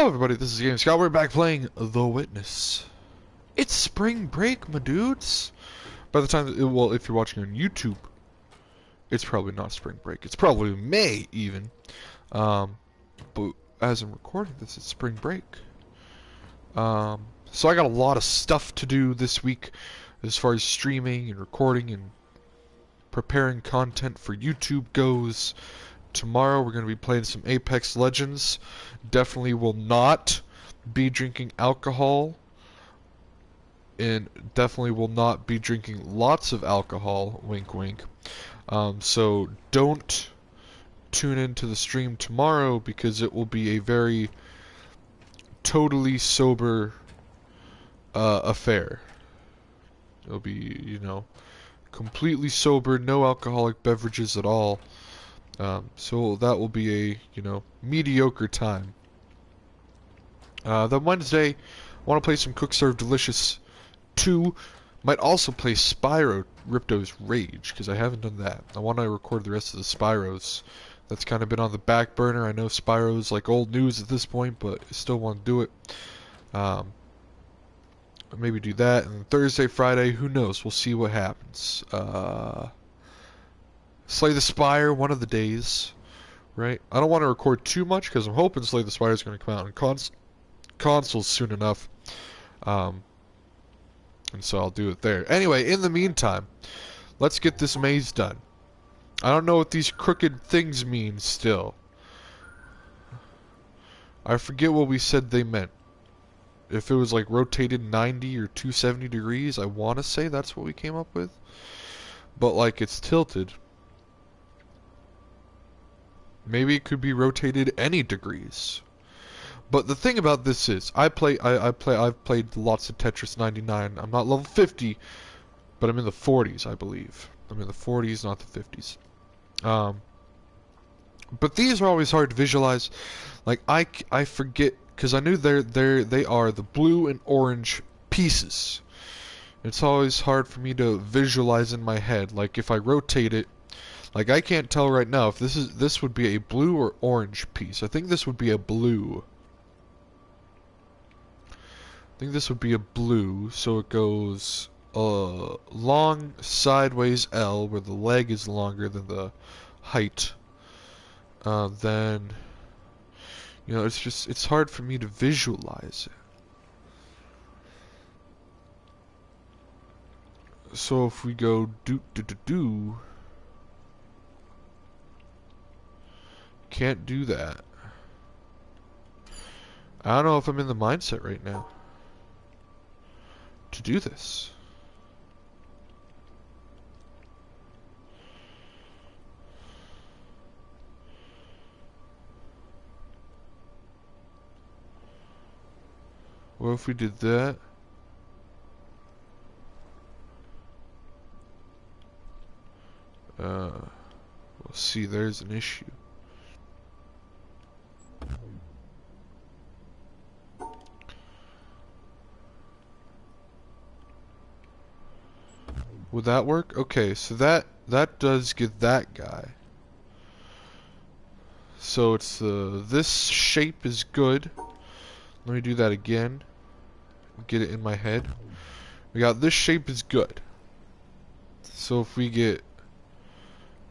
Hello everybody, this is GamingScot. We're back playing The Witness. It's spring break, my dudes. By the time, well, if you're watching on YouTube, it's probably not spring break. It's probably May, even. But as I'm recording this, it's spring break. So I got a lot of stuff to do this week as far as streaming and recording and preparing content for YouTube goes. Tomorrow we're going to be playing some Apex Legends. Definitely will not be drinking alcohol. And definitely will not be drinking lots of alcohol. Wink wink. So don't tune into the stream tomorrow because it will be a very totally sober affair. It'll be, you know, completely sober, no alcoholic beverages at all. So that will be a, you know, mediocre time. Then Wednesday, I want to play some Cook Serve Delicious 2. Might also play Spyro Ripto's Rage, because I haven't done that. I want to record the rest of the Spyros. That's kind of been on the back burner. I know Spyro's like old news at this point, but I still want to do it. Maybe do that. And Thursday, Friday, who knows? We'll see what happens. Slay the Spire, one of the days, right? I don't want to record too much because I'm hoping Slay the Spire is going to come out in consoles soon enough. And so I'll do it there. Anyway, in the meantime, let's get this maze done. I don't know what these crooked things mean still. I forget what we said they meant. If it was like rotated 90 or 270 degrees, I want to say that's what we came up with. But like it's tilted. Maybe it could be rotated any degrees. But the thing about this is, I've played lots of Tetris 99. I'm not level 50, but I'm in the 40s, I believe. I'm in the 40s, not the 50s. But these are always hard to visualize. Like I forget because I knew they are the blue and orange pieces. It's always hard for me to visualize in my head. Like if I rotate it. Like I can't tell right now if this would be a blue or orange piece. I think this would be a blue. I think this would be a blue, so it goes long sideways L where the leg is longer than the height. Then you know, it's hard for me to visualize it. So if we go do can't do that. I don't know if I'm in the mindset right now to do this. What if we did that? Well, see, there's an issue. Would that work? Okay, so that does get that guy. So it's this shape is good. Let me do that again. Get it in my head. We got this shape is good. So if we get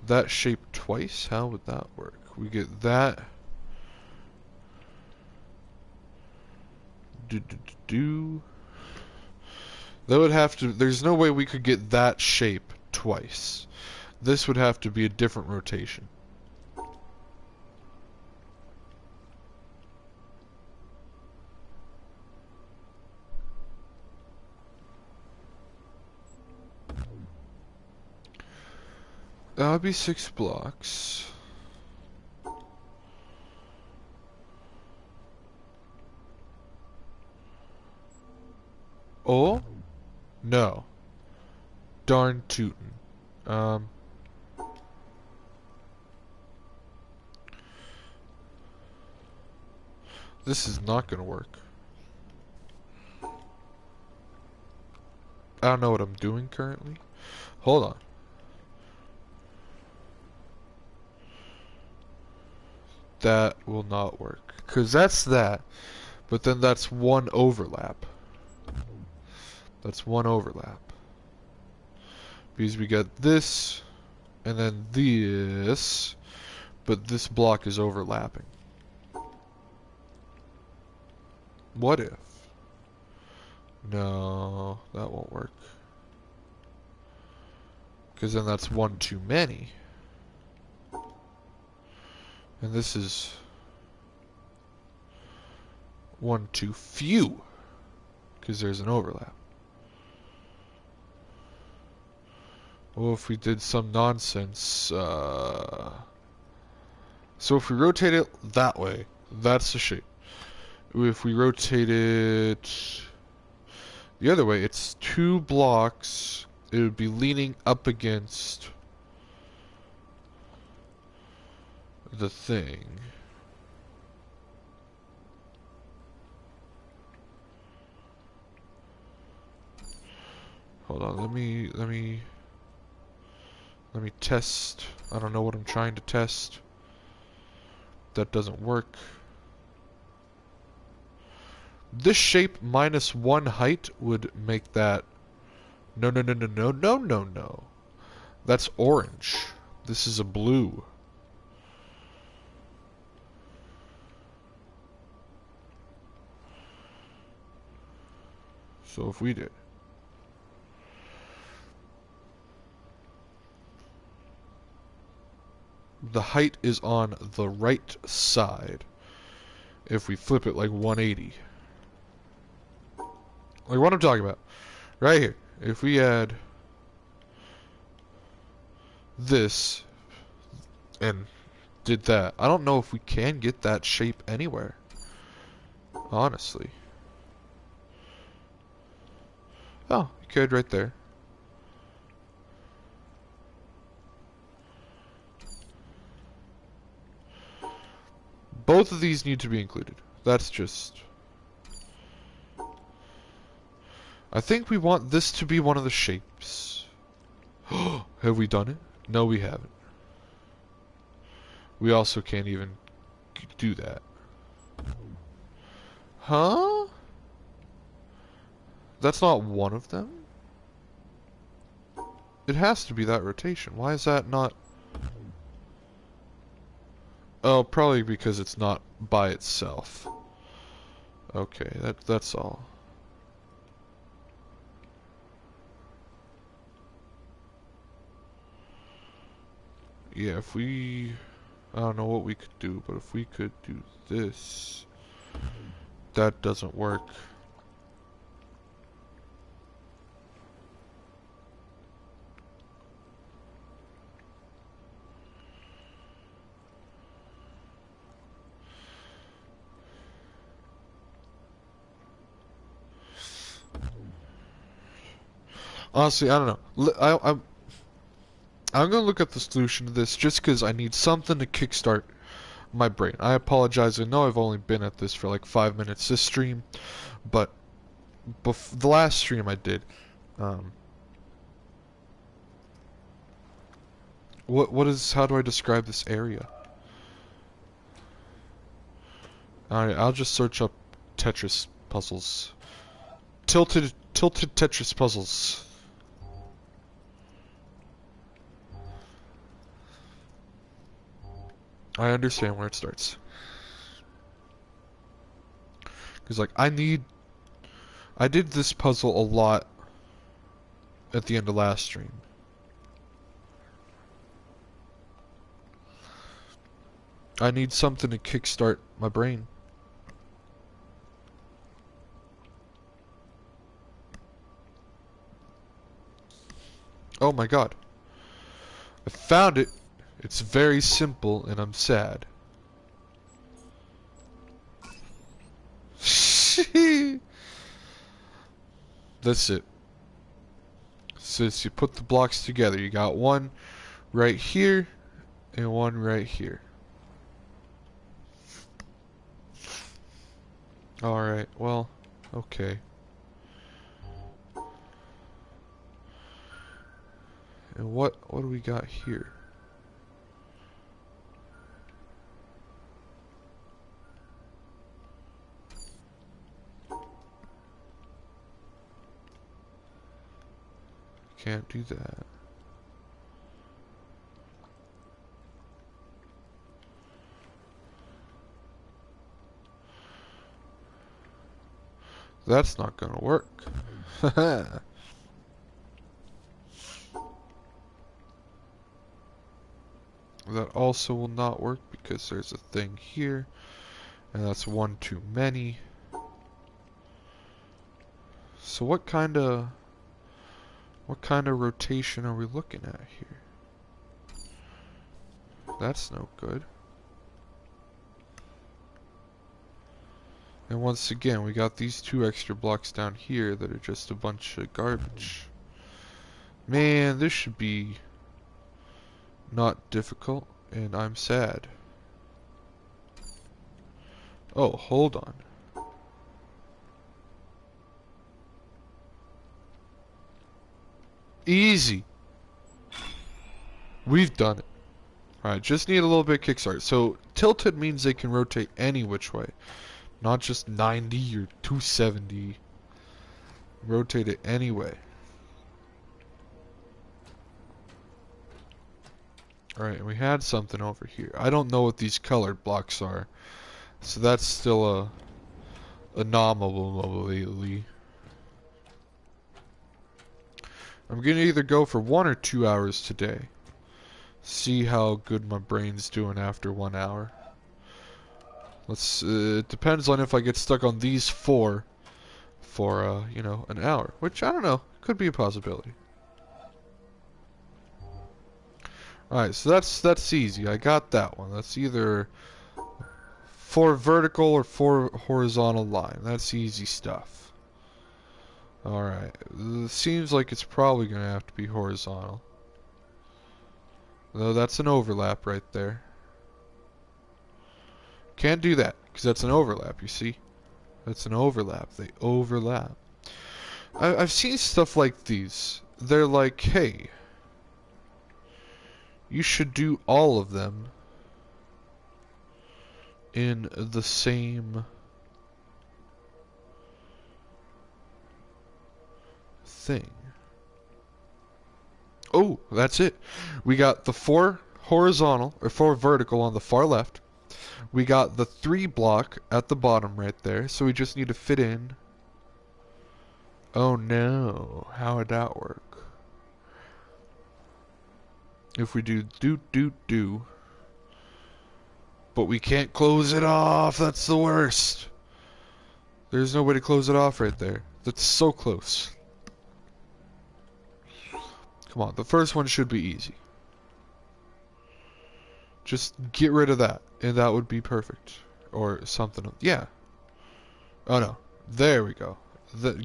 that shape twice, how would that work? We get that. That would have to, there's no way we could get that shape twice. This would have to be a different rotation. That would be 6 blocks. Oh? No. Darn tootin'. This is not gonna work. I don't know what I'm doing currently. Hold on. that will not work. Because that's that. But then that's one overlap. That's one overlap. Because we got this, and then this, but this block is overlapping. What if? No, that won't work. Because then that's one too many. And this is one too few. Because there's an overlap. Well, if we did some nonsense, so if we rotate it that way, that's the shape. If we rotate it the other way, it's two blocks. It would be leaning up against the thing. Hold on, let me test. I don't know what I'm trying to test. That doesn't work. This shape minus one height would make that. No. That's orange. This is a blue. So if we did. The height is on the right side. If we flip it like 180. Like what I'm talking about. Right here. If we add this and did that. I don't know if we can get that shape anywhere. Honestly. Oh, you could right there. Both of these need to be included. That's just... I think we want this to be one of the shapes. Have we done it? No, we haven't. We also can't even do that. Huh? That's not one of them? It has to be that rotation. Why is that not... Oh, probably because it's not by itself. Okay, that's all. Yeah, if we... I don't know what we could do, but if we could do this... That doesn't work. Honestly, I don't know. I'm gonna look at the solution to this just because I need something to kickstart my brain. I apologize. I know I've only been at this for like 5 minutes this stream, but the last stream I did, how do I describe this area? Alright, I'll just search up Tetris puzzles. Tilted Tetris puzzles. I understand where it starts. Because, like, I did this puzzle a lot at the end of last stream. I need something to kickstart my brain. Oh my god. I found it. It's very simple, and I'm sad. That's it. So you put the blocks together. You got one right here, and one right here. Alright, well, okay. And what do we got here? can't do that. That's not gonna work. That also will not work because there's a thing here, and that's one too many. So what kind of rotation are we looking at here? That's no good. And once again, we got these 2 extra blocks down here that are just a bunch of garbage. Man, this should be not difficult, and I'm sad. Oh, hold on. Easy. We've done it. Alright, just need a little bit of kickstart. So, tilted means they can rotate any which way. Not just 90 or 270. Rotate it anyway. Alright, and we had something over here. I don't know what these colored blocks are. So that's still a anomaly. I'm gonna either go for 1 or 2 hours today. See how good my brain's doing after 1 hour. It depends on if I get stuck on these 4 for, you know, an hour. Which, I don't know, could be a possibility. Alright, so that's easy. I got that one. That's either 4 vertical or 4 horizontal line. That's easy stuff. Alright, seems like it's probably gonna have to be horizontal. Though that's an overlap right there. Can't do that, because that's an overlap, you see? That's an overlap. They overlap. I've seen stuff like these. They're like, hey, you should do all of them in the same thing. Oh, that's it. We got the 4 horizontal, or 4 vertical on the far left. We got the 3 block at the bottom right there, so we just need to fit in. Oh no, how would that work? If we do do, but we can't close it off, that's the worst. There's no way to close it off right there. That's so close. Come on, the first one should be easy. Just get rid of that, and that would be perfect. Or something. Yeah. Oh no. There we go.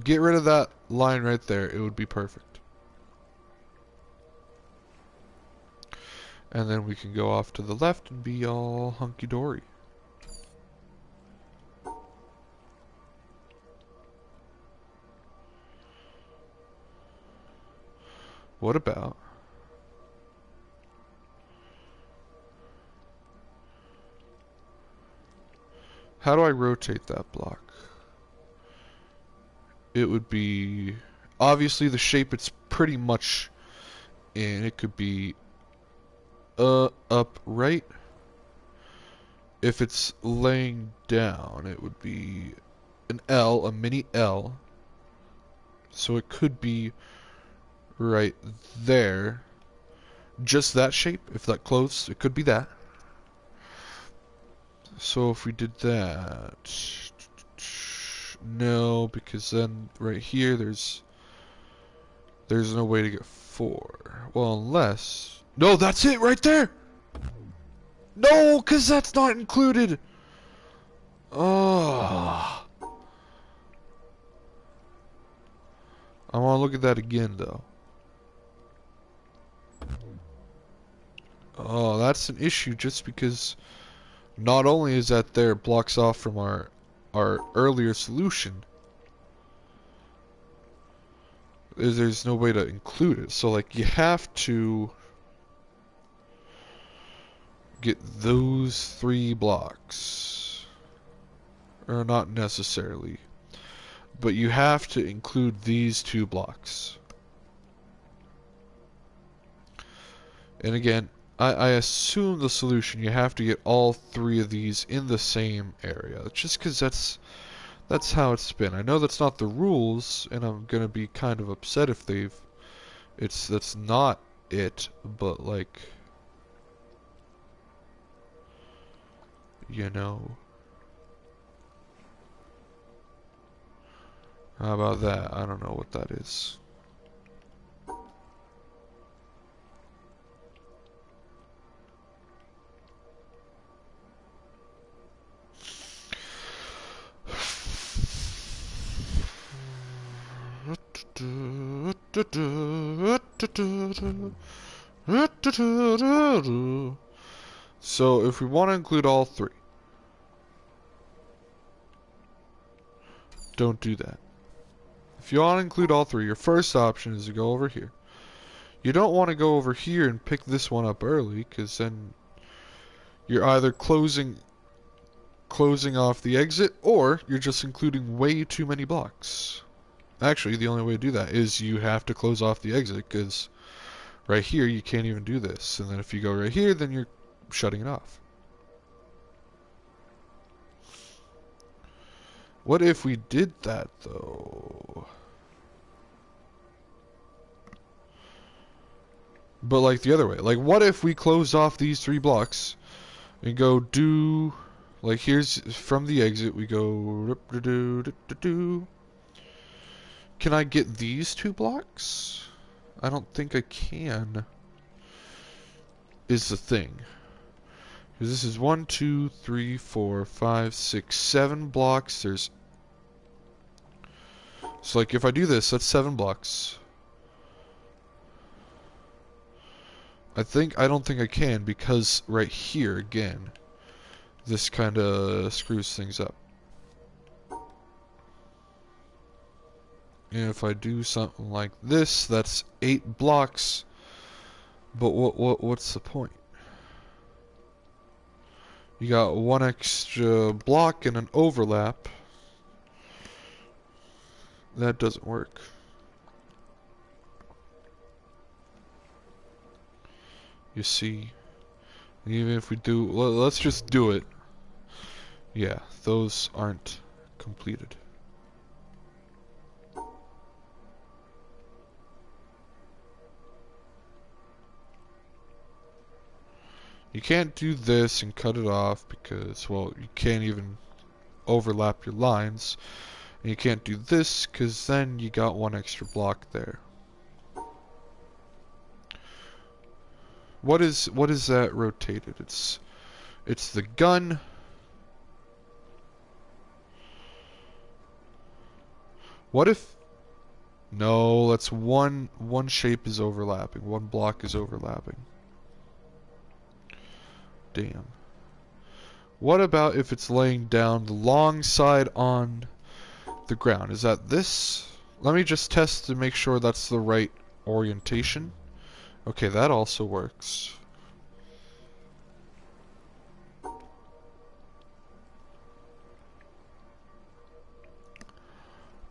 Get rid of that line right there. It would be perfect. And then we can go off to the left and be all hunky-dory. What about... How do I rotate that block? It would be... Obviously the shape it's pretty much in. It could be... upright. If it's laying down, it would be an L, a mini L. So it could be right there. Just that shape, if that closed, it could be that. So if we did that... No, because then right here there's no way to get 4. Well, unless... No, that's it right there! No, because that's not included! Oh. I want to look at that again, though. Oh, that's an issue just because not only is that there blocks off from our earlier solution, there's no way to include it. So, like, you have to get those 3 blocks. Or not necessarily. But you have to include these 2 blocks. And again, I assume the solution, you have to get all three of these in the same area. Just because that's how it's been. I know that's not the rules, and I'm gonna be kind of upset if that's not it, but like, you know. How about that? I don't know what that is. So if we want to include all three, don't do that. If you want to include all three, your first option is to go over here. You don't want to go over here and pick this one up early, because then you're either closing off the exit, or you're just including way too many blocks. Actually, the only way to do that is you have to close off the exit, because right here you can't even do this. And then if you go right here, then you're shutting it off. What if we did that, though? But like the other way. Like, what if we close off these 3 blocks and go do... Like, here's from the exit, we go... Can I get these 2 blocks? I don't think I can. Is the thing. Because this is 1, 2, 3, 4, 5, 6, 7 blocks. There's... So, like, if I do this, that's 7 blocks. I don't think I can, because right here, again, this kind of screws things up. And if I do something like this, that's 8 blocks. But what's the point? You got 1 extra block and an overlap. That doesn't work. You see, even if we do, let's just do it. Yeah, those aren't completed. You can't do this and cut it off because, well, you can't even overlap your lines. And you can't do this because then you got 1 extra block there. What is that rotated? It's the gun. What if... No, that's one shape is overlapping. 1 block is overlapping. Damn. What about if it's laying down the long side on the ground? Is that this? Let me just test to make sure that's the right orientation. Okay, that also works.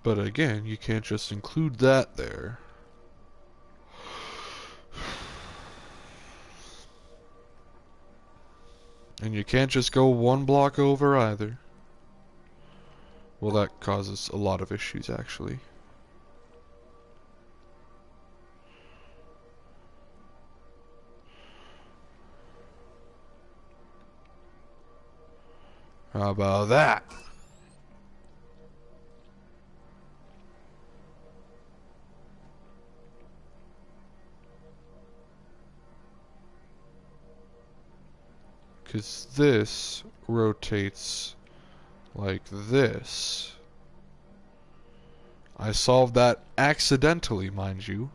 But again, you can't just include that there. And you can't just go 1 block over either. Well, that causes a lot of issues, actually. How about that? Because this rotates like this. I solved that accidentally, mind you.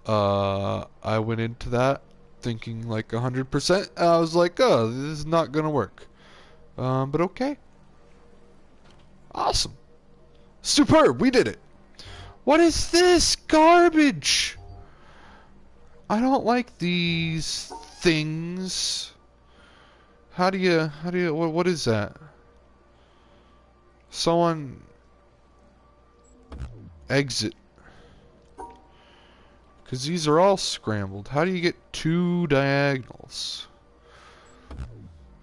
I went into that thinking like 100%. I was like, oh, this is not gonna work. But okay. Awesome. Superb, we did it. What is this garbage? I don't like these things. How do you, what is that? Someone exit. Because these are all scrambled. How do you get two diagonals?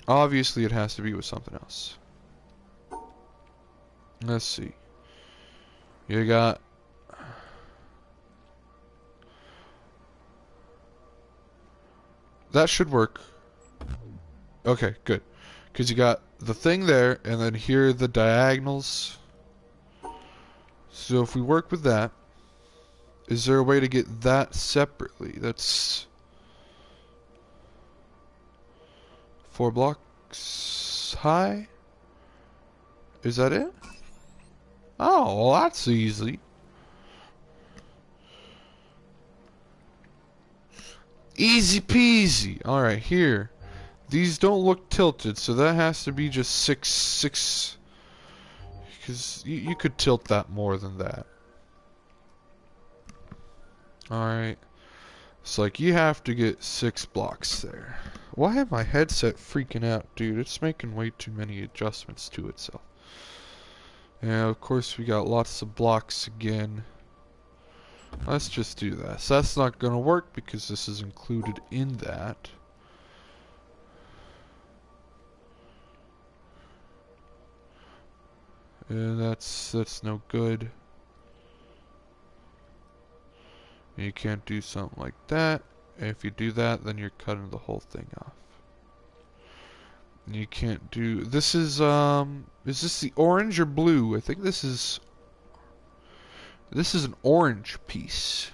Obviously, it has to be with something else. Let's see. You got... That should work. Okay, good. Because you got the thing there, and then here are the diagonals. So if we work with that, is there a way to get that separately? That's 4 blocks high? Is that it? Oh, well, that's easy. Easy peasy. Alright, here. These don't look tilted, so that has to be just 6. Because you could tilt that more than that. Alright. It's like you have to get 6 blocks there. Why am my headset freaking out, dude? It's making way too many adjustments to itself. And of course we got lots of blocks again. Let's just do that. So that's not gonna work because this is included in that. And that's no good. You can't do something like that. If you do that, then you're cutting the whole thing off. And you can't do... This is this the orange or blue? I think this is an orange piece.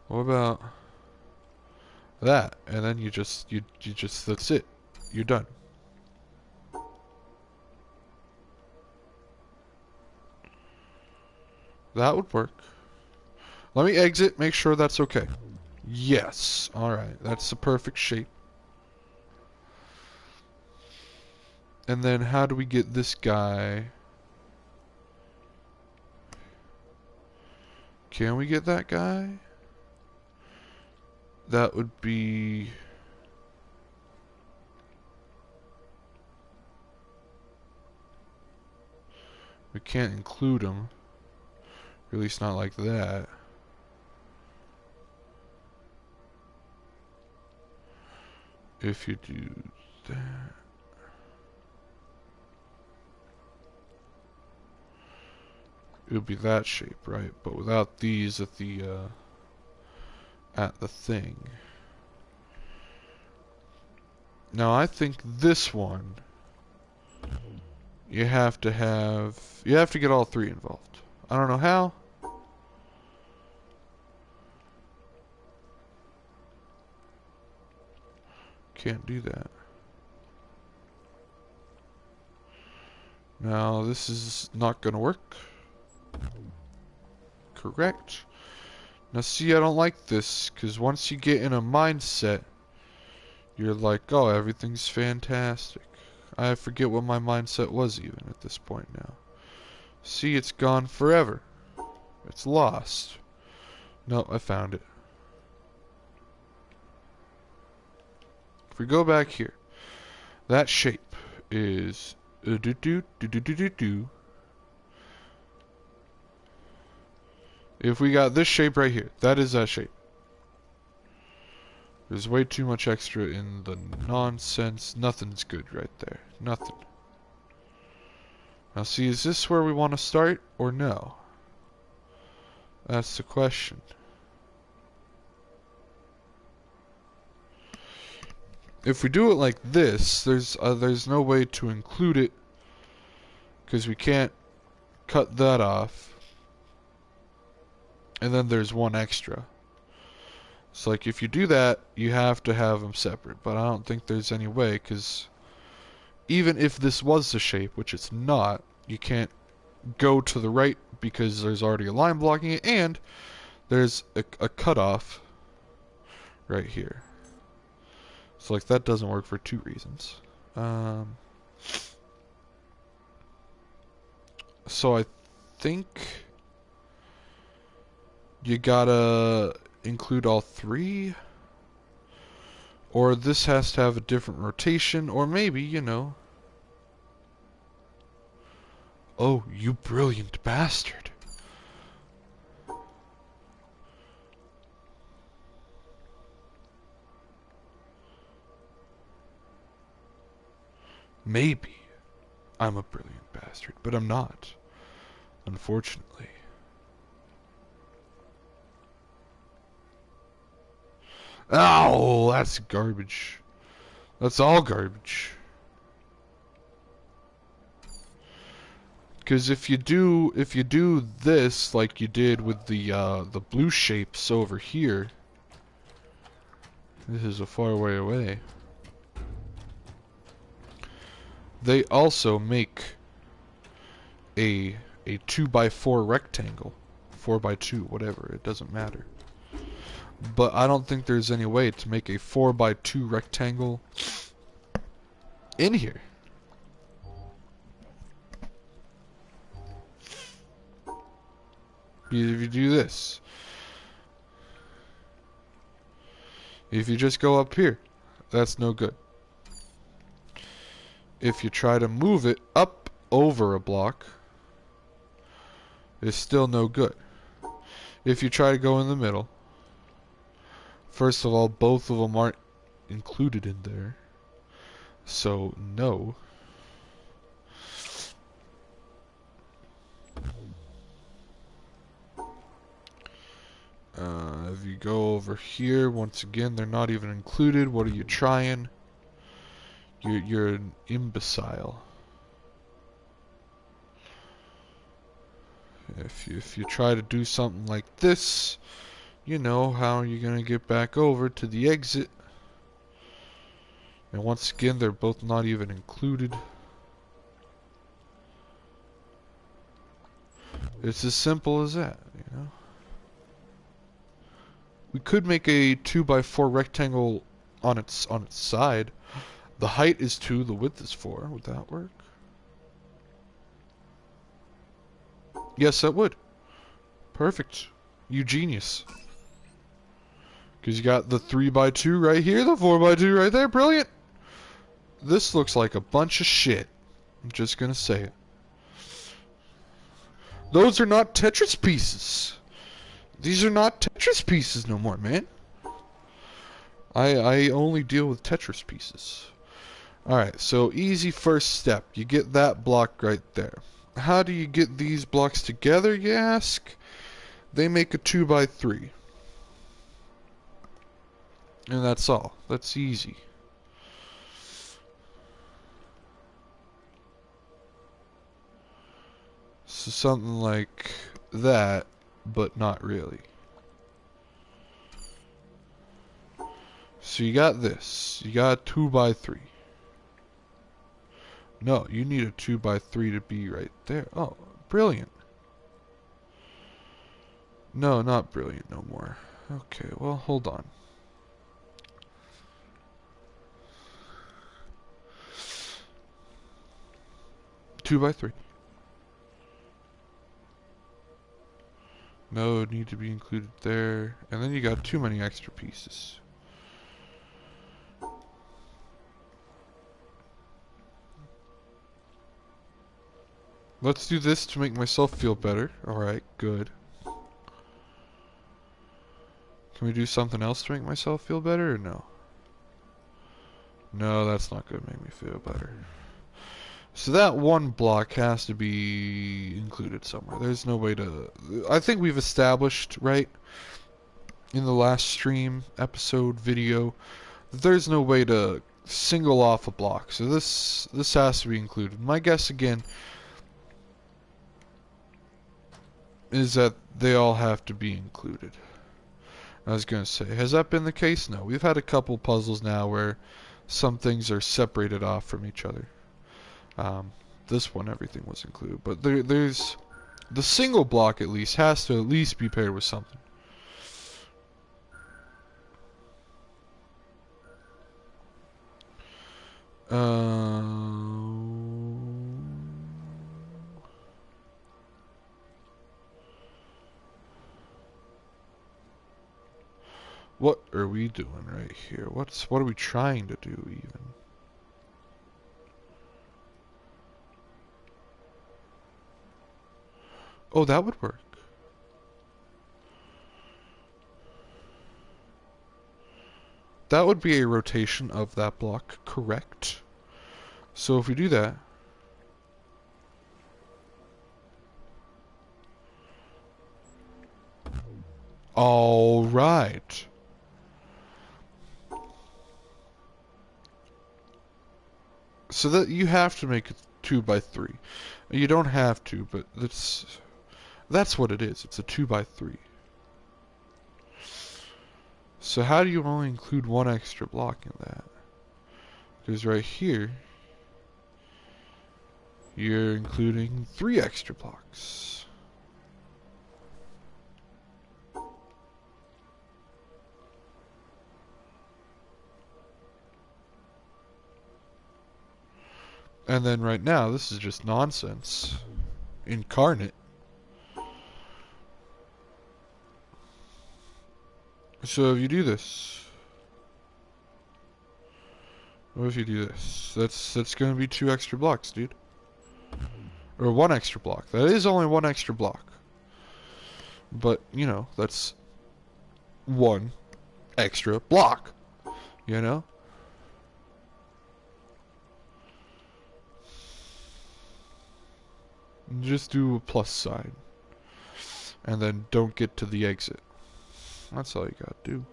What about that? And then you just that's it. You're done. That would work. Let me exit, make sure that's okay. Yes. Alright, that's the perfect shape. And then how do we get this guy? Can we get that guy? That would be... We can't include him. Or at least not like that. If you do that... It would be that shape, right? But without these at the thing. Now I think this one you have to get all 3 involved. I don't know how. Can't do that. Now this is not gonna work. Correct. Now see, I don't like this, because once you get in a mindset, you're like, oh, everything's fantastic. I forget what my mindset was even at this point now. See, it's gone forever. It's lost. No, I found it. If we go back here, that shape is If we got this shape right here, that is that shape. There's way too much extra in the nonsense. Nothing's good right there. Nothing. Now see, is this where we want to start or no? That's the question. If we do it like this, there's no way to include it because we can't cut that off. And then there's one extra. It's like if you do that, you have to have them separate. But I don't think there's any way, because even if this was the shape, which it's not, you can't go to the right because there's already a line blocking it, and there's a cutoff right here. So like that doesn't work for 2 reasons. So I think you gotta include all 3, or this has to have a different rotation, or maybe, you know, Oh, you brilliant bastard. Maybe I'm a brilliant bastard, but I'm not, unfortunately. Oh, that's garbage. That's all garbage. Because if you do this like you did with the blue shapes over here, this is a far way away. They also make a 2x4 rectangle, 4x2, whatever. It doesn't matter. But I don't think there's any way to make a 4x2 rectangle in here. If you do this, if you just go up here, that's no good. If you try to move it up over a block, it's still no good. If you try to go in the middle, first of all, both of them aren't included in there, so no. If you go over here, once again, they're not even included. What are you trying? You're an imbecile. If you try to do something like this, you know how you're gonna get back over to the exit. And once again, they're both not even included. It's as simple as that, you know. We could make a 2x4 rectangle on its side. The height is 2, the width is 4. Would that work? Yes, that would. Perfect. You genius. Because you got the 3x2 right here, the 4x2 right there. Brilliant. This looks like a bunch of shit. I'm just gonna say it. Those are not Tetris pieces. These are not Tetris pieces no more, man. I only deal with Tetris pieces. Alright, so easy first step. You get that block right there. How do you get these blocks together, you ask? They make a 2x3. And that's all. That's easy. So something like that, but not really. So you got this. You got a 2x3. No, you need a 2x3 to be right there. Oh, brilliant. No, not brilliant no more. Okay, well, hold on. Two by three. No, need to be included there. And then you got too many extra pieces. Let's do this to make myself feel better. Alright, good. Can we do something else to make myself feel better or no? No, that's not going to make me feel better. So that one block has to be included somewhere. There's no way to... I think we've established, right, in the last stream, episode, video, that there's no way to single off a block. So this has to be included. My guess, again, is that they all have to be included. I was going to say, has that been the case? No. We've had a couple puzzles now where some things are separated off from each other. This one, everything was included. But there's... The single block, at least, has to at least be paired with something. What are we doing right here? What are we trying to do even? Oh, that would work. That would be a rotation of that block, correct? So if we do that, all right. So that you have to make it 2 by 3. You don't have to, but that's what it is. It's a 2 by 3. So how do you only include one extra block in that? Because right here, you're including 3 extra blocks. And then right now, this is just nonsense incarnate. So if you do this, what if you do this? That's going to be 2 extra blocks, dude. Or 1 extra block. That is only 1 extra block. But, you know, that's 1 extra block. You know? Just do a plus sign. And then don't get to the exit. That's all you gotta do.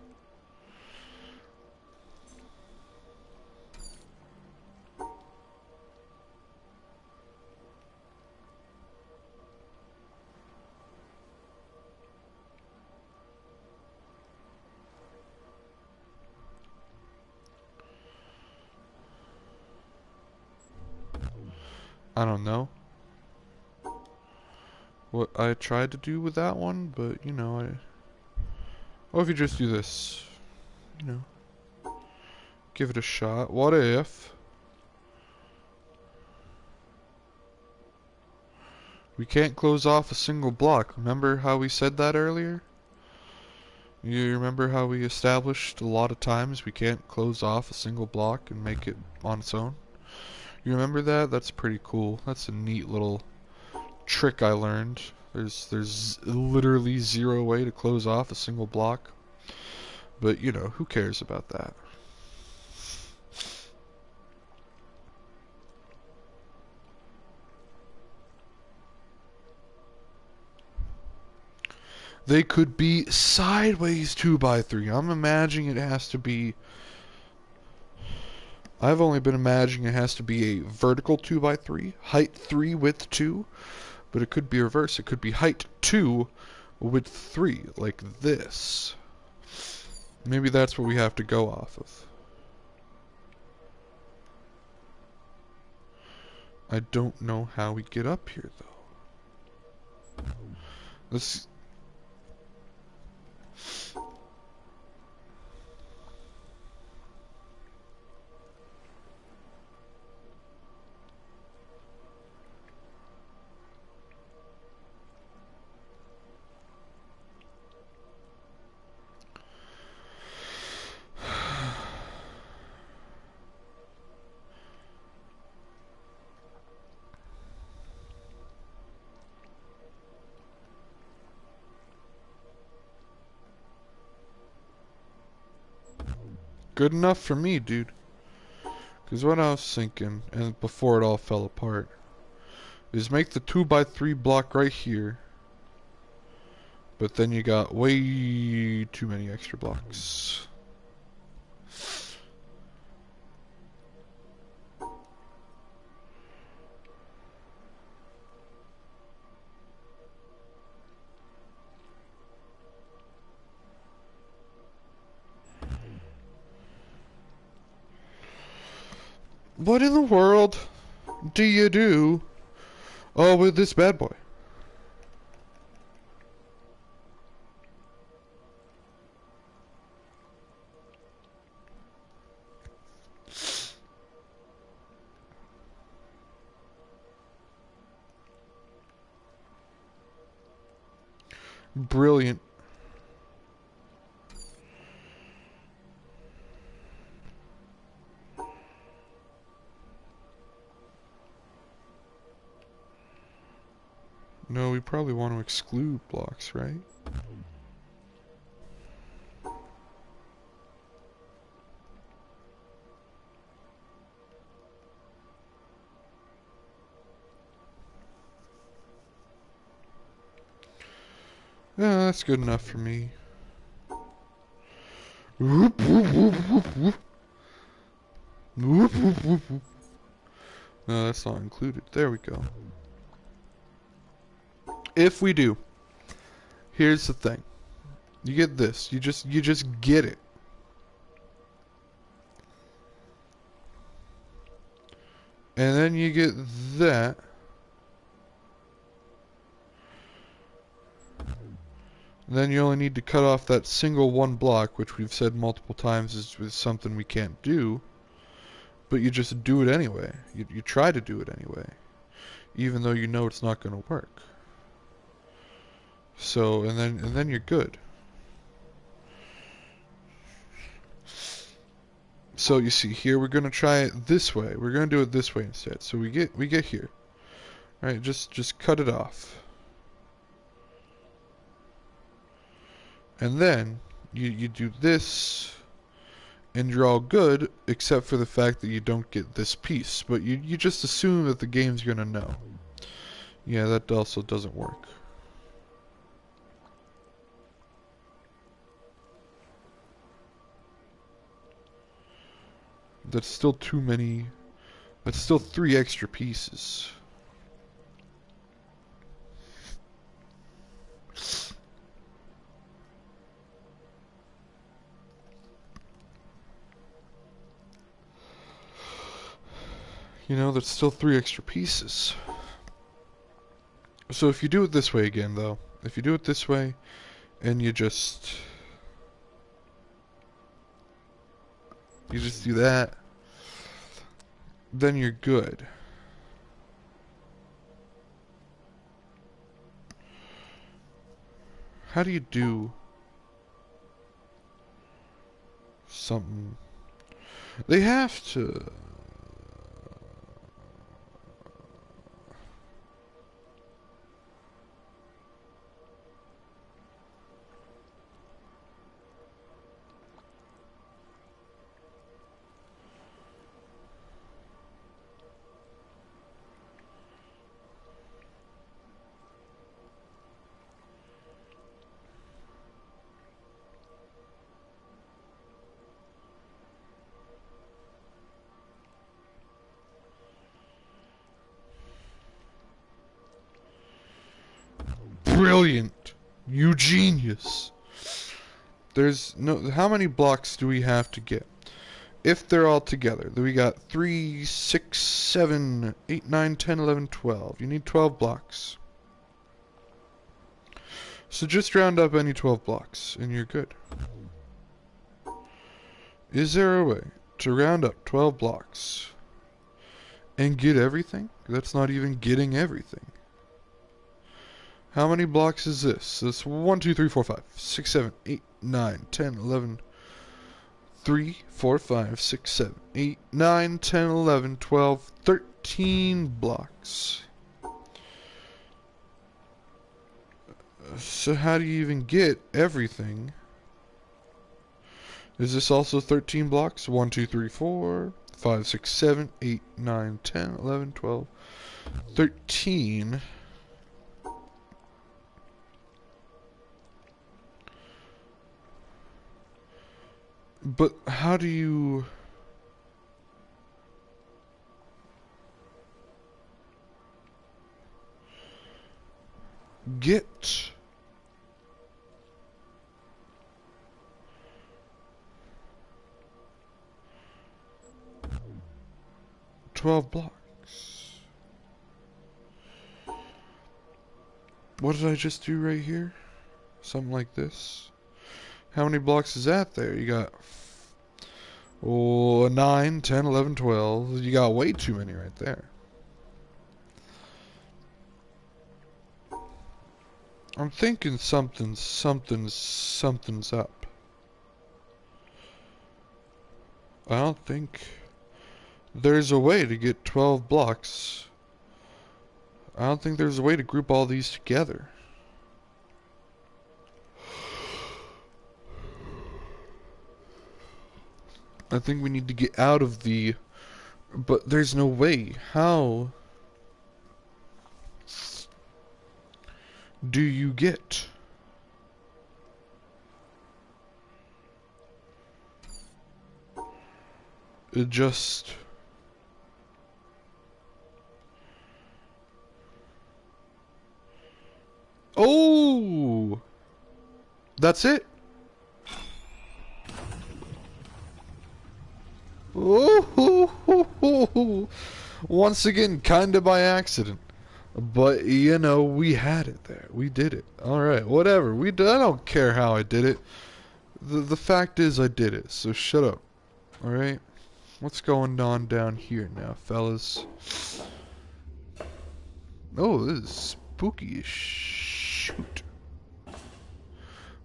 I don't know what I tried to do with that one, but you know, what if you just do this? You know, give it a shot. What if we can't close off a single block? Remember how we said that earlier? You remember how we established a lot of times we can't close off a single block and make it on its own? You remember that? That's pretty cool. That's a neat little trick I learned. There's literally 0 way to close off a single block. But, you know, who cares about that? They could be sideways 2 by 3. I'm imagining it has to be... I've only been imagining it has to be a vertical 2 by 3, height 3, width 2, but it could be reverse. It could be height 2, width 3, like this. Maybe that's what we have to go off of. I don't know how we get up here, though. This... Good enough for me, dude. Because what I was thinking, and before it all fell apart, is make the 2 by 3 block right here. But then you got way too many extra blocks. What in the world do you do with this bad boy? Brilliant. No, we probably want to exclude blocks, right? Yeah, that's good enough for me. Whoop, whoop, whoop, whoop, whoop. Whoop, whoop, whoop, whoop. No, that's not included. There we go. If we do, here's the thing. You get this. You just get it. And then you get that. Then you only need to cut off that single one block, which we've said multiple times is something we can't do. But you just do it anyway. You try to do it anyway. Even though you know it's not going to work. So, and then you're good. So you see here, we're going to try it this way. We're going to do it this way instead. So we get here. All right, just cut it off. And then you do this, and you're all good, except for the fact that you don't get this piece. But you just assume that the game's gonna know. Yeah, that also doesn't work. That's still too many. That's still 3 extra pieces. You know, that's still 3 extra pieces. So if you do it this way again, though, if you do it this way, and you just do that, then you're good. How do you do something? They have to. Brilliant! You genius! There's no. How many blocks do we have to get? If they're all together, then we got 3, 6, 7, 8, 9, 10, 11, 12. You need 12 blocks. So just round up any 12 blocks, and you're good. Is there a way to round up 12 blocks and get everything? That's not even getting everything. How many blocks is this? This 1, 2, 3, 4, 5, 6, 7, 8, 9, 10, 11, 3, 4, 5, 6, 7, 8, 9, 10, 11, 12, 13 blocks. So how do you even get everything? Is this also 13 blocks? 1, 2, 3, 4, 5, 6, 7, 8, 9, 10, 11, 12, 13. But how do you... get... 12 blocks? What did I just do right here? Something like this. How many blocks is that there? You got 9, 10, 11, 12. You got way too many right there. I'm thinking something's up. I don't think there's a way to get 12 blocks I don't think there's a way to group all these together. I think we need to get out of the... But there's no way. How do you get... It just... Oh! That's it? Oh! Once again, kinda by accident. But, you know, we had it there. We did it. Alright, whatever. I don't care how I did it. The fact is I did it, so shut up. Alright? What's going on down here now, fellas? Oh, this is spooky as shoot.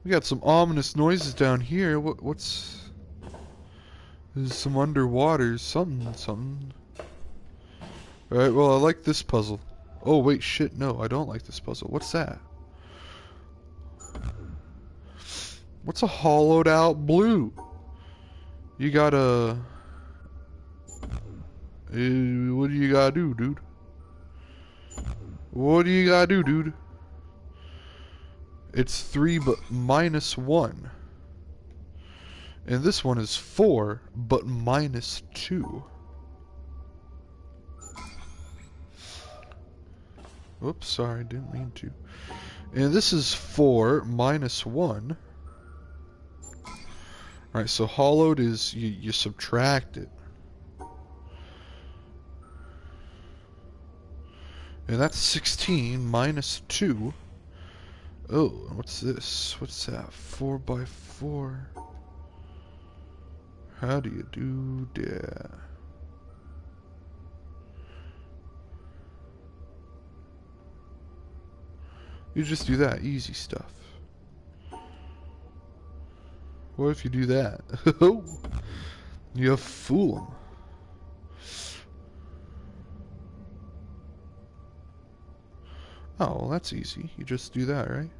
We got some ominous noises down here. What's... There's some underwater, something. Alright, well, I like this puzzle. Oh, wait, shit, no, I don't like this puzzle. What's that? What's a hollowed out blue? You gotta... what do you gotta do, dude? What do you gotta do, dude? It's 3 but minus 1. And this one is 4 but minus 2. Oops, sorry, didn't mean to. And this is 4 minus 1. Alright, so hollowed is you subtract it. And that's 16 minus 2. Oh, what's this? What's that? 4 by 4. How do you do that? You just do that. Easy stuff. What if you do that? You fool 'em. Oh, well, that's easy. You just do that, right?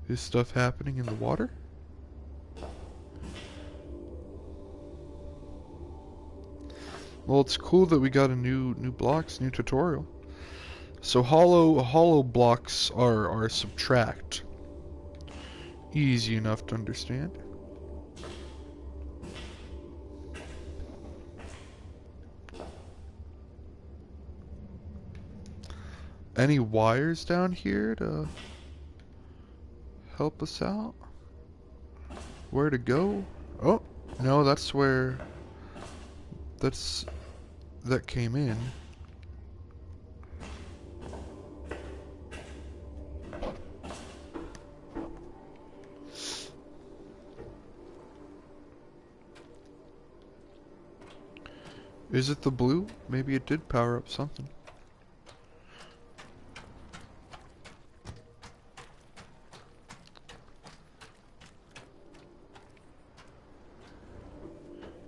Is stuff happening in the water? Well, it's cool that we got a new blocks, new tutorial. So hollow blocks are subtract. Easy enough to understand. Any wires down here to help us out? Where to go? Oh, no, that's where... that came in. Is it the blue? Maybe it did power up something.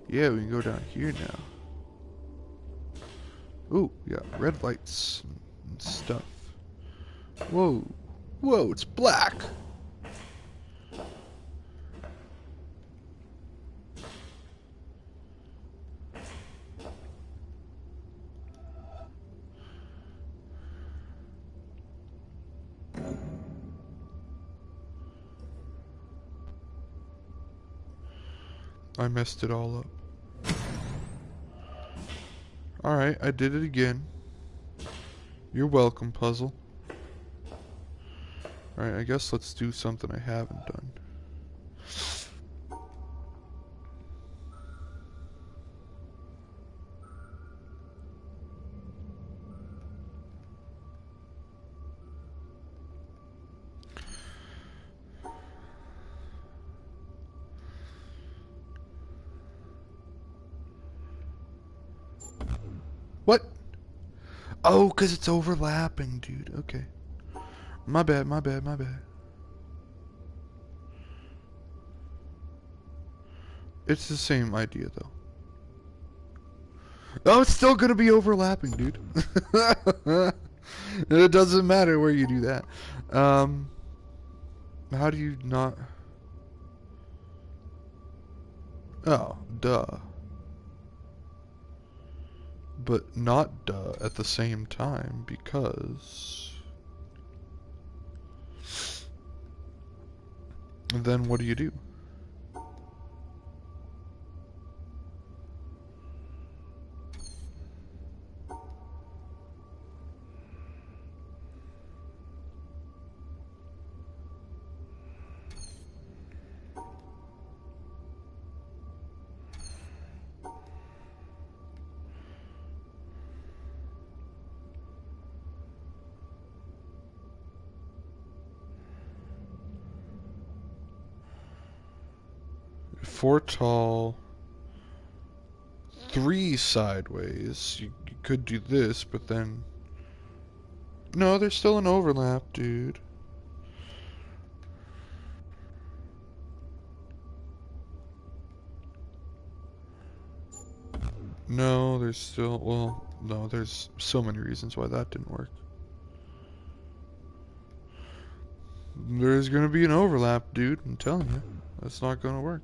Yeah, we can go down here now. Ooh, yeah, red lights and stuff. Whoa. Whoa, it's black! I messed it all up. Alright, I did it again. You're welcome, puzzle. Alright, I guess let's do something I haven't done. What? Oh, 'cause it's overlapping, dude. Okay. My bad. It's the same idea, though. Oh, it's still gonna be overlapping, dude. It doesn't matter where you do that. How do you not... Oh, duh. But not duh at the same time, because... Then what do you do? Four tall, three sideways. You could do this, but then... No, there's still an overlap, dude. No, there's still... Well, no, there's so many reasons why that didn't work. There's gonna be an overlap, dude. I'm telling you. That's not gonna work.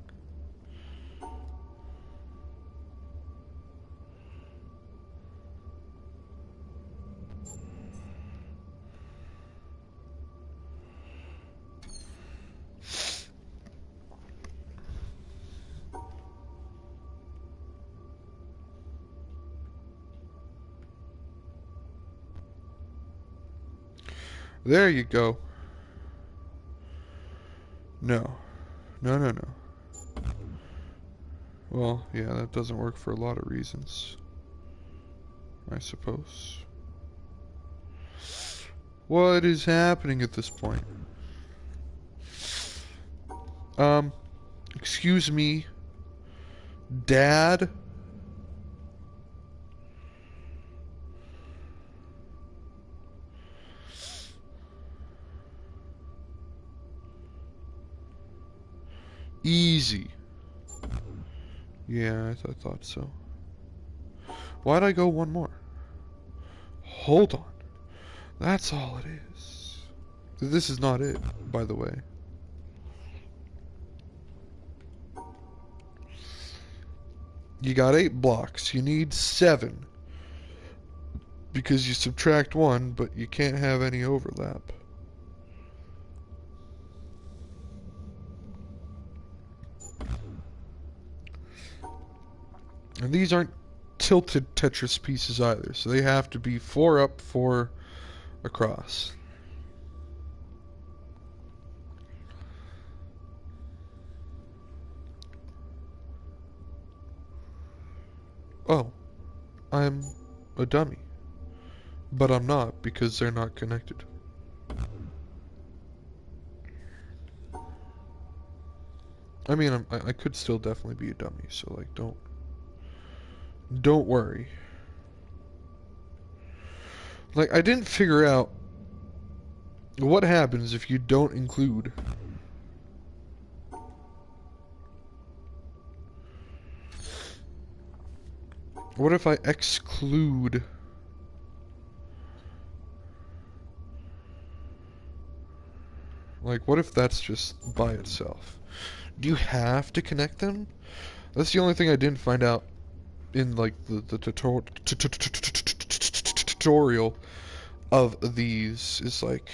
There you go. No. No, no, no. Well, yeah, that doesn't work for a lot of reasons, I suppose. What is happening at this point? Excuse me, Dad? Easy. Yeah, I thought so. Why'd I go one more? Hold on. That's all it is. This is not it, by the way. You got 8 blocks. You need 7. Because you subtract 1, but you can't have any overlap. And these aren't tilted Tetris pieces either, so they have to be 4 up, 4 across. Oh, I'm a dummy. But I'm not, because they're not connected. I mean, I could still definitely be a dummy, so like, don't worry. Like, I didn't figure out what happens if you don't include. What if I exclude? Like, what if that's just by itself? Do you have to connect them? That's the only thing I didn't find out in, like, the tutorial of these, is like,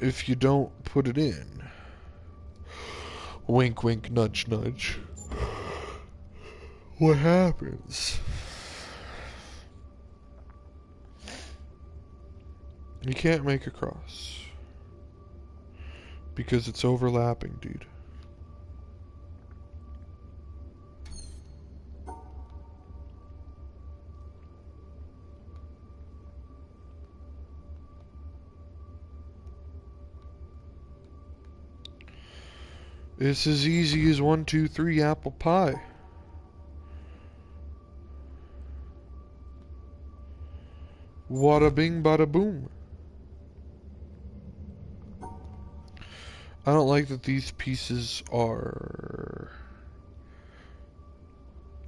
if you don't put it in, wink wink nudge nudge, what happens? You can't make a cross because it's overlapping, dude. It's as easy as 1, 2, 3 apple pie. Wada bing bada boom. I don't like that these pieces are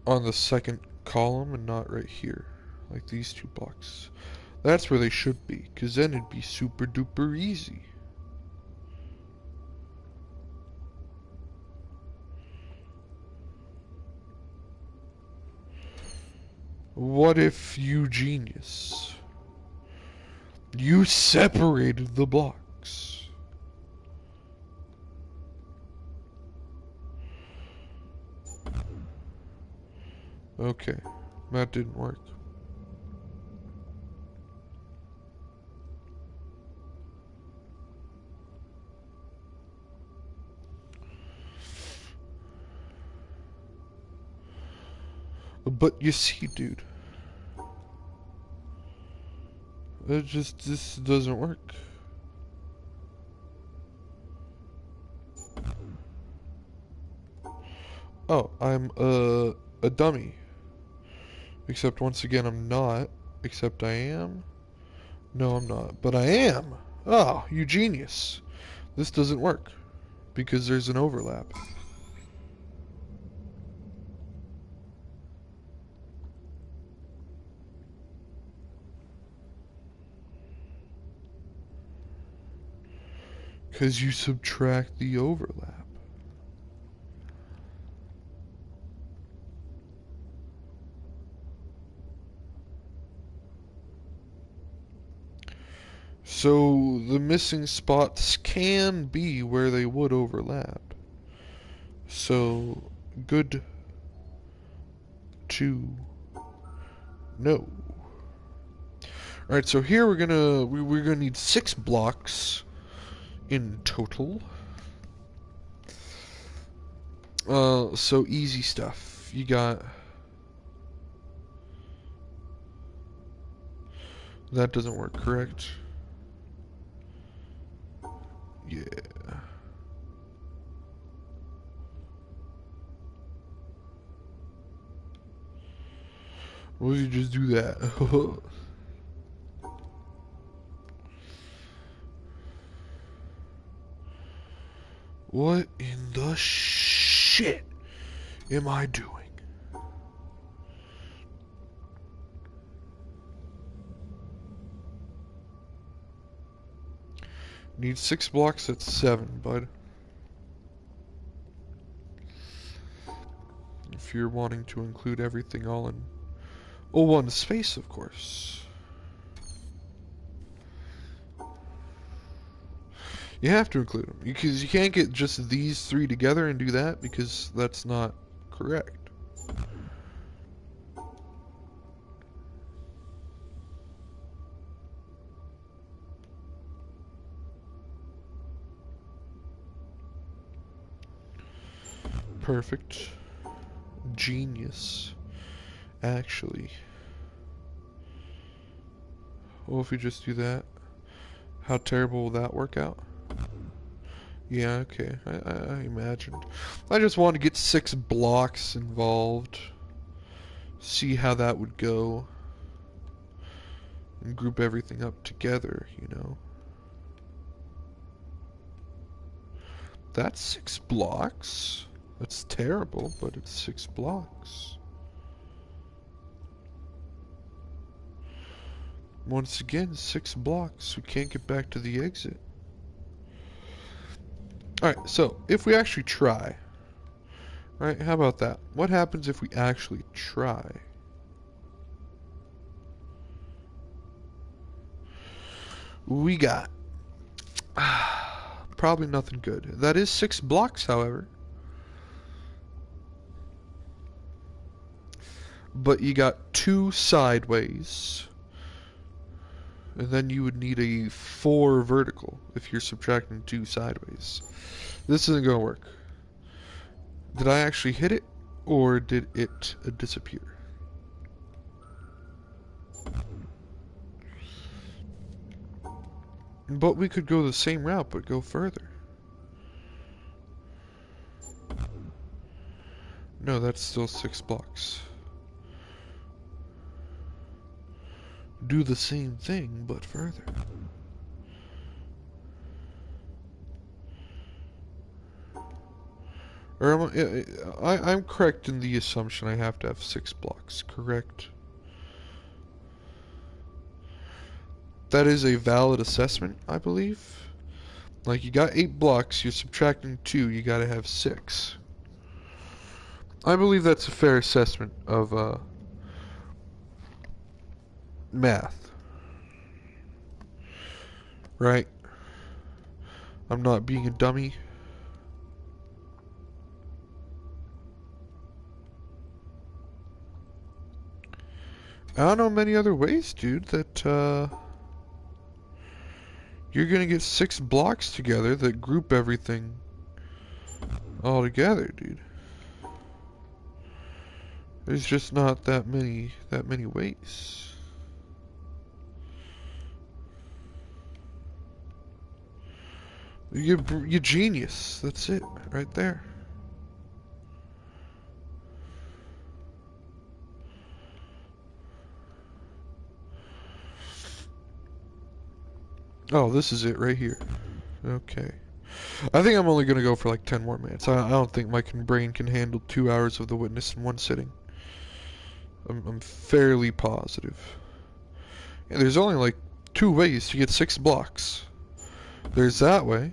on the second column and not right here. Like these two blocks. That's where they should be, because then it'd be super duper easy. What if you genius? You separated the blocks. Okay, that didn't work. But you see, dude, this doesn't work. Oh, I'm a dummy. Except once again, I'm not. Except I am. No, I'm not. But I am. Oh, you genius. This doesn't work because there's an overlap. Because you subtract the overlap. So the missing spots can be where they would overlap. So good to know. Alright, so here we're gonna need 6 blocks in total. So easy stuff. You got... That doesn't work, correct? Yeah. Why don't you just do that? What in the shit am I doing? Need 6 blocks, that's 7, bud. If you're wanting to include everything all in one space, of course. You have to include them, because you can't get just these 3 together and do that, because that's not correct. Perfect. Genius. Actually. Well, if we just do that, how terrible will that work out? Yeah, okay. I imagined. I just wanted to get 6 blocks involved. See how that would go. And group everything up together, you know. That's 6 blocks. That's terrible, but it's 6 blocks. Once again, 6 blocks. We can't get back to the exit. Alright, so if we actually try. Right, how about that? What happens if we actually try? We got probably nothing good. That is 6 blocks, however. But you got 2 sideways. And then you would need a 4 vertical if you're subtracting 2 sideways. This isn't going to work. Did I actually hit it? Or did it disappear? But we could go the same route, but go further. No, that's still 6 blocks. Do the same thing, but further. Or I'm correct in the assumption I have to have 6 blocks, correct? That is a valid assessment, I believe. Like, you got 8 blocks, you're subtracting 2, you gotta have 6. I believe that's a fair assessment of, math. Right? I'm not being a dummy. I don't know many other ways, dude, that, you're gonna get 6 blocks together that group everything all together, dude. There's just not that many ways. You genius. That's it, right there. Oh, this is it right here. Okay. I think I'm only gonna go for like 10 more minutes. I don't think my brain can handle 2 hours of The Witness in one sitting. I'm fairly positive. And there's only like 2 ways to get 6 blocks. There's that way.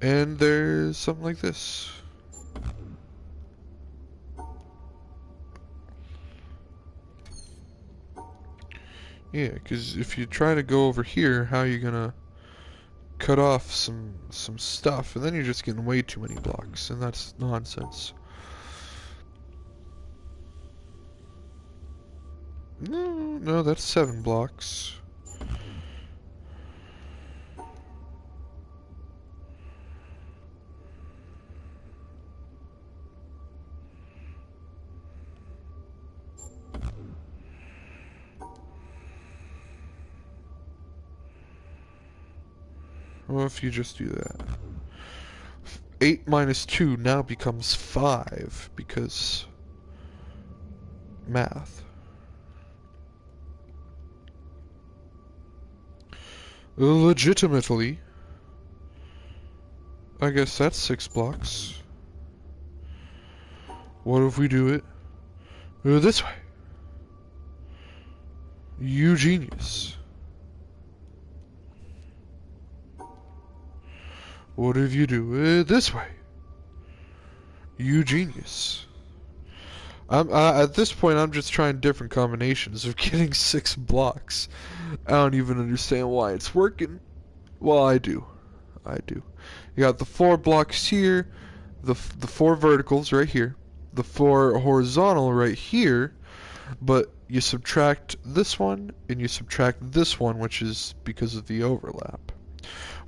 And there's something like this. Yeah, because if you try to go over here, how are you gonna cut off some stuff? And then you're just getting way too many blocks, and that's nonsense. No, that's 7 blocks. Well, if you just do that. 8 minus 2 now becomes 5, because math. Legitimately, I guess that's 6 blocks. What if we do it this way? You genius. What if you do it this way? You genius. At this point, I'm just trying different combinations of getting 6 blocks. I don't even understand why it's working. Well, I do. You got the 4 blocks here, the 4 verticals right here, the 4 horizontal right here, but you subtract this one, and you subtract this one, which is because of the overlap.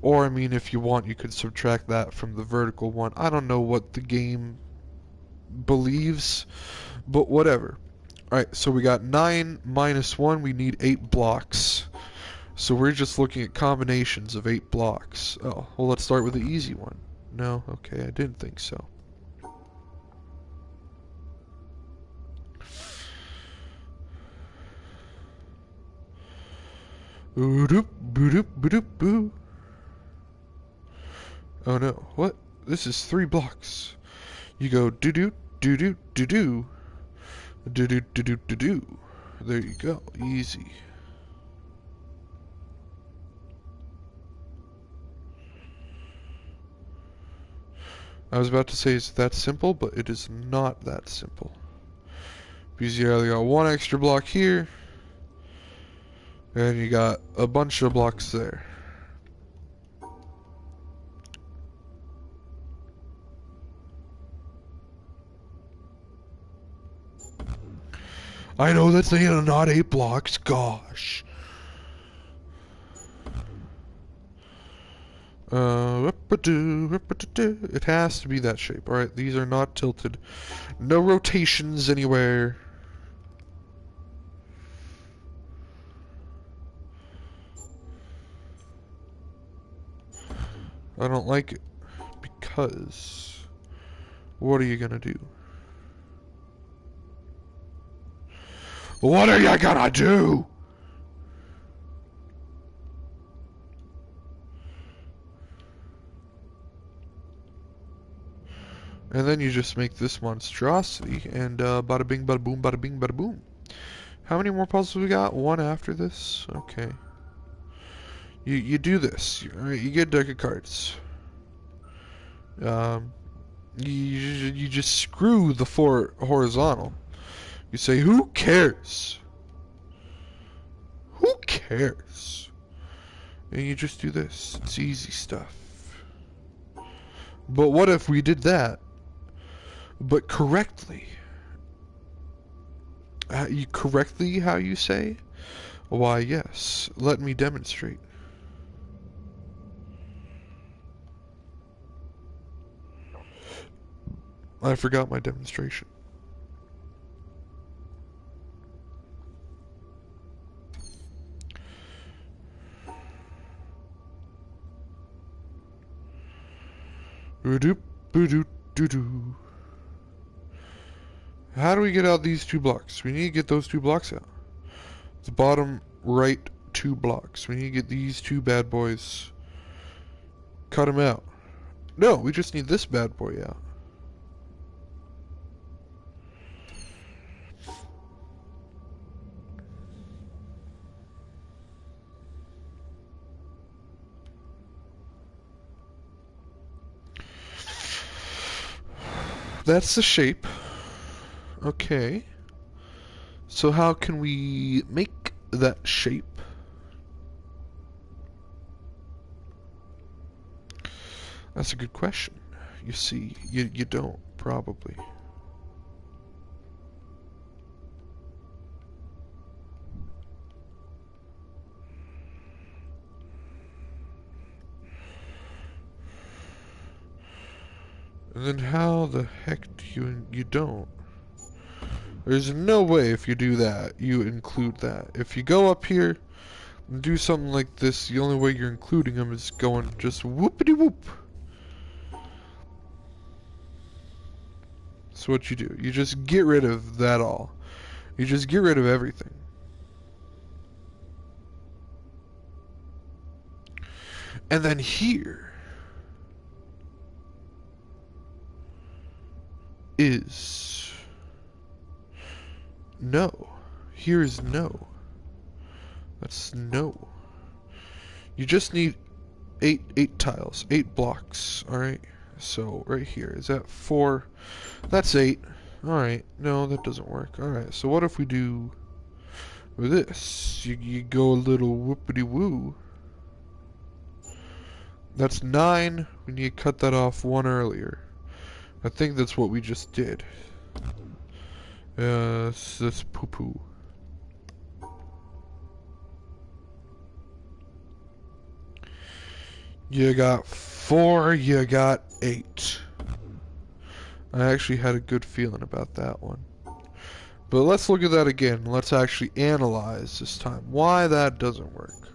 Or, I mean, if you want, you could subtract that from the vertical one. I don't know what the game believes, but whatever. Alright, so we got 9 minus 1, we need 8 blocks. So we're just looking at combinations of 8 blocks. Oh, well, let's start with the easy one. No? Okay, I didn't think so. Oop, boop, boop, boo. Oh no, what? This is 3 blocks. You go doo-doo, doo-doo, doo-doo. Doo-doo, doo-doo, doo-doo. There you go, easy. I was about to say it's that simple, but it is not that simple. Because you either got 1 extra block here, and you got a bunch of blocks there. I know that's not 8 blocks, gosh. It has to be that shape. Alright, these are not tilted. No rotations anywhere. I don't like it. Because... what are you gonna do? What are you gonna do? And then you just make this monstrosity, and bada bing, bada boom, bada bing, bada boom. How many more puzzles we got? One after this? Okay. You do this. You get a deck of cards. You just screw the 4 horizontal. You say, who cares? Who cares? And you just do this. It's easy stuff. But what if we did that, but correctly? Correctly, how you say? Why, yes. Let me demonstrate. I forgot my demonstration. Boo-doop-boo-doo-doo-doo. How do we get out these 2 blocks? We need to get those 2 blocks out. The bottom right 2 blocks. We need to get these 2 bad boys. Cut them out. No, we just need this bad boy out. That's the shape. Okay. So how can we make that shape? That's a good question. You see, you don't, probably. And then how the heck do you don't? There's no way if you do that, you include that. If you go up here and do something like this, the only way you're including them is going just whoopity-whoop. That's what you do. You just get rid of that all. You just get rid of everything. And then here is no. Here is no. That's no. You just need eight tiles, 8 blocks. All right. So right here, is that 4? That's 8. All right. No, that doesn't work. All right. So what if we do with this? You go a little whoopity woo. That's 9. We need to cut that off 1 earlier. I think that's what we just did. That's poo-poo. You got 4, you got 8. I actually had a good feeling about that one. But let's look at that again. Let's actually analyze this time why that doesn't work.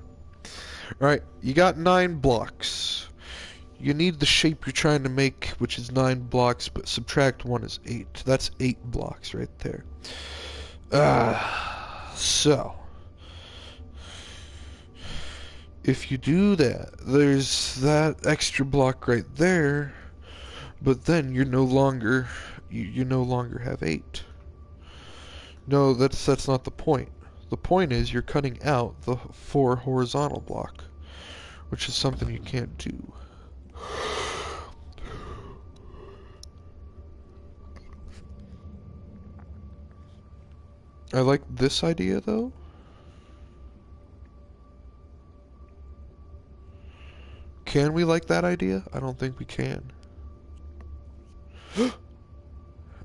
Alright, you got 9 blocks. You need the shape you're trying to make, which is 9 blocks, but subtract 1 is 8. That's 8 blocks right there. So if you do that, there's that extra block right there, but then you're no longer you no longer have 8. No, that's not the point. The point is you're cutting out the 4 horizontal block, which is something you can't do. I like this idea though. Can we like that idea? I don't think we can. I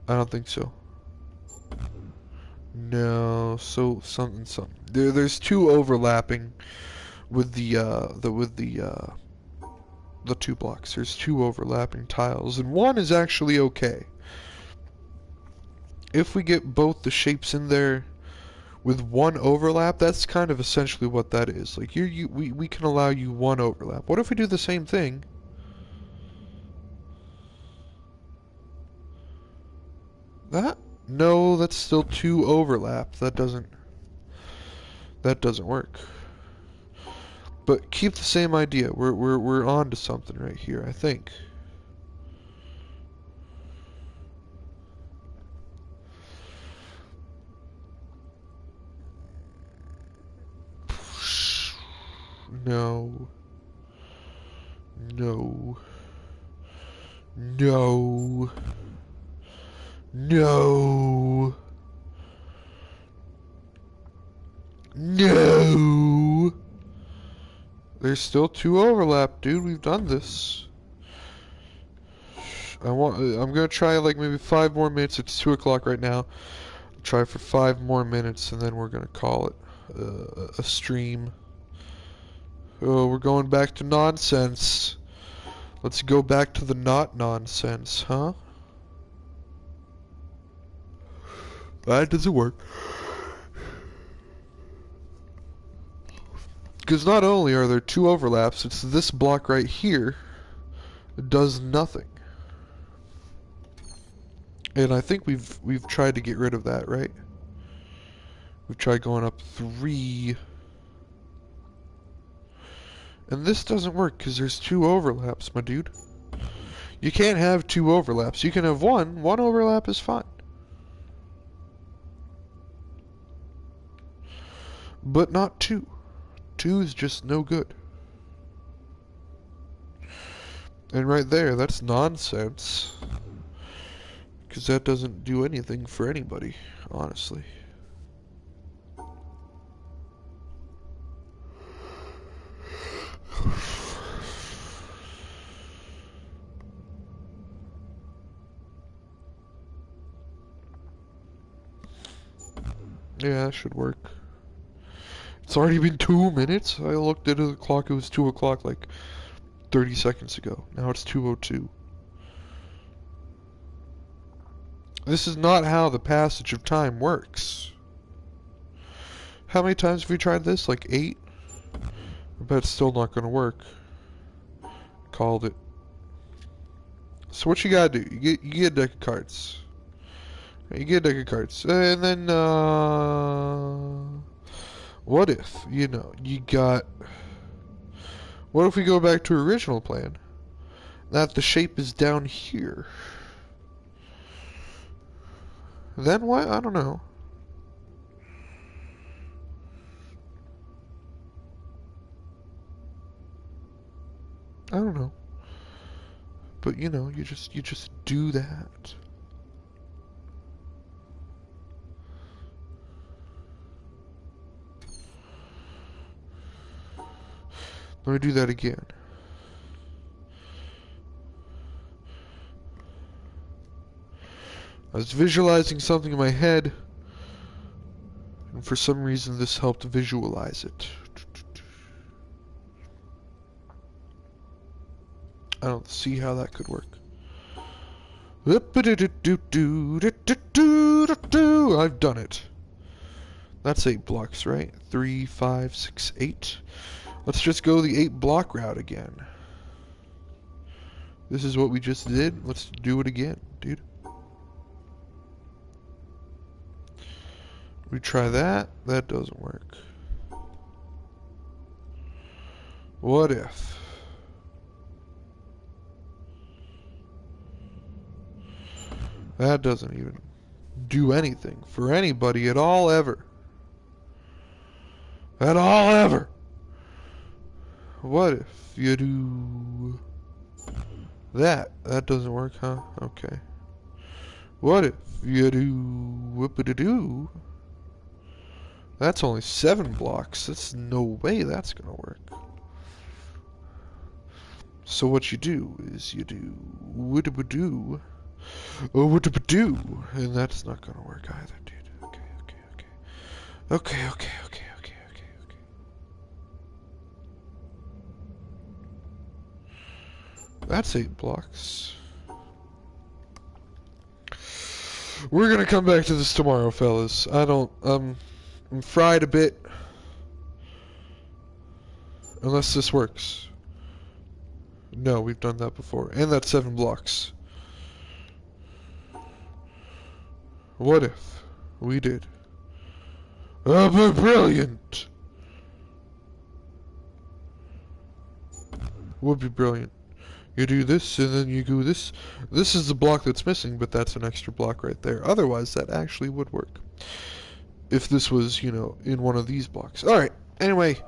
don't think so. No, so something. There's 2 overlapping with the 2 blocks. There's 2 overlapping tiles, and 1 is actually okay. If we get both the shapes in there with 1 overlap, that's kind of essentially what that is. Like we can allow you 1 overlap. What if we do the same thing? That? No, that's still 2 overlap. That doesn't work. But keep the same idea. We're on to something right here, I think. No. No. No. No. No. There's still 2 overlap, dude. We've done this. I'm gonna try like maybe 5 more minutes. It's 2 o'clock right now. Try for 5 more minutes and then we're gonna call it a stream. Oh, we're going back to nonsense. Let's go back to the not nonsense, huh? That doesn't work. Because not only are there 2 overlaps, it's this block right here that does nothing. And I think we've tried to get rid of that, right? We've tried going up 3. And this doesn't work because there's 2 overlaps, my dude. You can't have 2 overlaps. You can have 1. 1 overlap is fine. But not 2. 2 is just no good. And right there, that's nonsense. Because that doesn't do anything for anybody, honestly. Yeah, that should work. It's already been 2 minutes? I looked at the clock, it was 2 o'clock like 30 seconds ago. Now it's 2:02. This is not how the passage of time works. How many times have we tried this? Like 8? I bet it's still not going to work. Called it. So what you gotta do? You get a deck of cards. You get a deck of cards. And then, what if, you know, you got... What if we go back to original plan? That the shape is down here. Then what? I don't know. I don't know. But you know, you just do that. Let me do that again. I was visualizing something in my head, and for some reason this helped visualize it. I don't see how that could work. I've done it. That's 8 blocks, right? 3, 5, 6, 8. Let's just go the 8 block route again. This is what we just did. Let's do it again, dude. We try that. That doesn't work. What if? That doesn't even do anything for anybody at all ever. At all ever. What if you do that? That doesn't work, huh? Okay. What if you do whoop-a-doo? That's only 7 blocks. That's no way that's gonna work. So what you do is you do whoop-a-doo. Oh, whoop-a-doo. And that's not gonna work either, dude. Okay. That's 8 blocks. We're gonna come back to this tomorrow, fellas. I'm fried a bit. Unless this works. No, we've done that before. And that's 7 blocks. What if we did? Oh, but brilliant! Would be brilliant. You do this, and then you do this. This is the block that's missing, but that's an extra block right there. Otherwise, that actually would work. If this was, you know, in one of these blocks. Alright, anyway.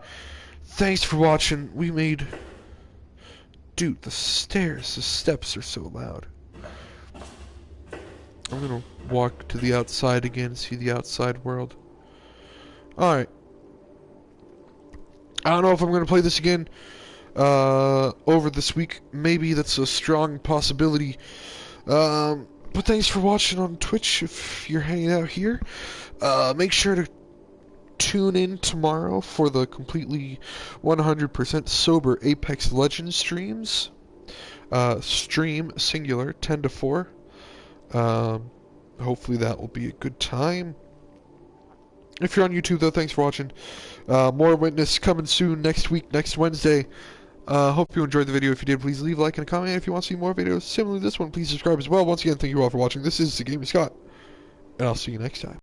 Thanks for watching. We made... Dude, the steps are so loud. I'm gonna walk to the outside again, see the outside world. Alright. I don't know if I'm gonna play this again over this week. Maybe that's a strong possibility. But thanks for watching on Twitch if you're hanging out here. Make sure to tune in tomorrow for the completely 100% sober Apex Legends streams. Stream singular 10 to 4. Hopefully that will be a good time. If you're on YouTube though, thanks for watching. More Witness coming soon next week, next Wednesday. Hope you enjoyed the video. If you did, please leave a like and a comment. If you want to see more videos similar to this one, please subscribe as well. Once again, thank you all for watching. This is the GamingScot, and I'll see you next time.